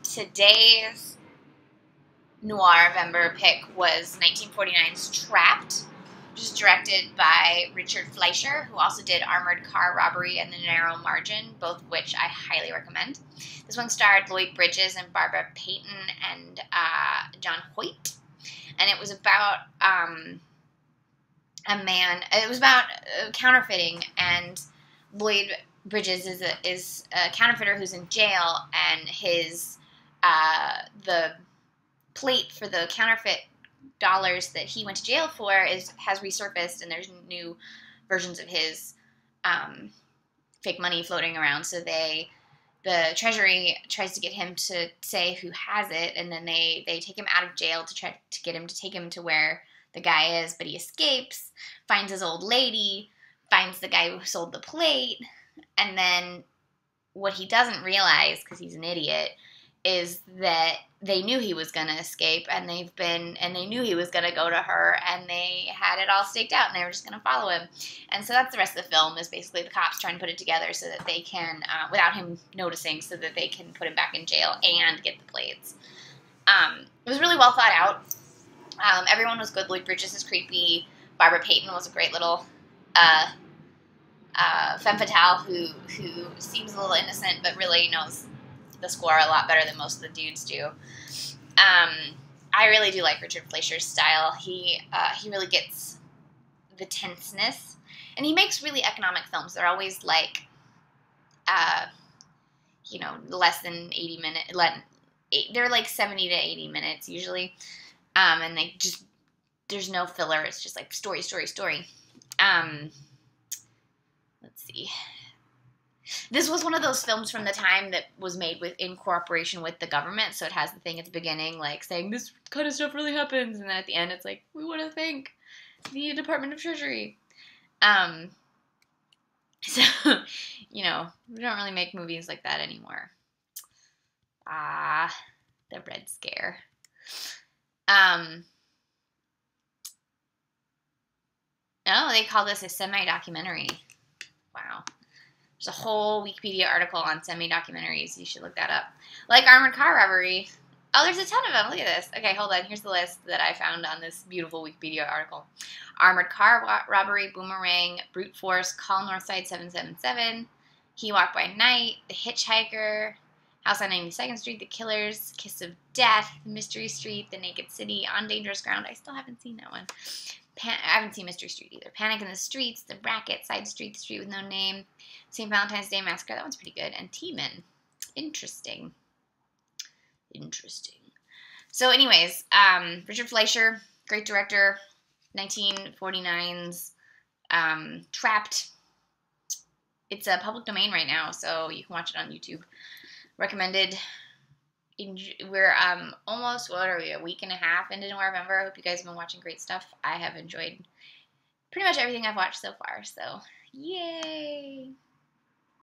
Today's Noirvember pick was 1949's Trapped, which is directed by Richard Fleischer, who also did Armored Car Robbery and The Narrow Margin, both of which I highly recommend. This one starred Lloyd Bridges and Barbara Payton and John Hoyt, and it was about counterfeiting, and Lloyd Bridges is a counterfeiter who's in jail, and his the plate for the counterfeit dollars that he went to jail for has resurfaced, and there's new versions of his fake money floating around. So the Treasury tries to get him to say who has it, and then they take him out of jail to try to get him to take him to where the guy is, but he escapes, finds his old lady, finds the guy who sold the plate, and then what he doesn't realize, because he's an idiot, is that they knew he was going to escape, and they knew he was going to go to her, and they had it all staked out, and they were just going to follow him. And so that's the rest of the film, is basically the cops trying to put it together so that they can, without him noticing, so that they can put him back in jail and get the plates. It was really well thought out. Everyone was good. Lloyd Bridges is creepy. Barbara Payton was a great little femme fatale who seems a little innocent, but really knows the score a lot better than most of the dudes do. I really do like Richard Fleischer's style. He really gets the tenseness, and he makes really economic films. They're always like, less than 80 minutes. They're like 70 to 80 minutes usually, and there's no filler. It's just like story. Let's see. This was one of those films from the time that was made in cooperation with the government, so it has the thing at the beginning, like, saying, this kind of stuff really happens, and then at the end it's like, we want to thank the Department of Treasury. So, we don't really make movies like that anymore. The Red Scare. Oh, they call this a semi-documentary. Wow. There's a whole Wikipedia article on semi-documentaries. You should look that up. Like Armored Car Robbery. Oh, there's a ton of them. Look at this. Okay, hold on. Here's the list that I found on this beautiful Wikipedia article. Armored Car Robbery, Boomerang, Brute Force, Call Northside 777, He Walked by Night, The Hitchhiker, House on 92nd Street, The Killers, Kiss of Death, Mystery Street, The Naked City, On Dangerous Ground. I still haven't seen that one. I haven't seen Mystery Street either. Panic in the Streets, The Racket, Side Street, The Street with No Name, St. Valentine's Day Massacre. That one's pretty good. And T-Men. Interesting. So anyways, Richard Fleischer, great director, 1949's Trapped. It's a public domain right now, so you can watch it on YouTube. Recommended. We're almost, a week and a half into Noirvember. I hope you guys have been watching great stuff. I have enjoyed pretty much everything I've watched so far, so yay!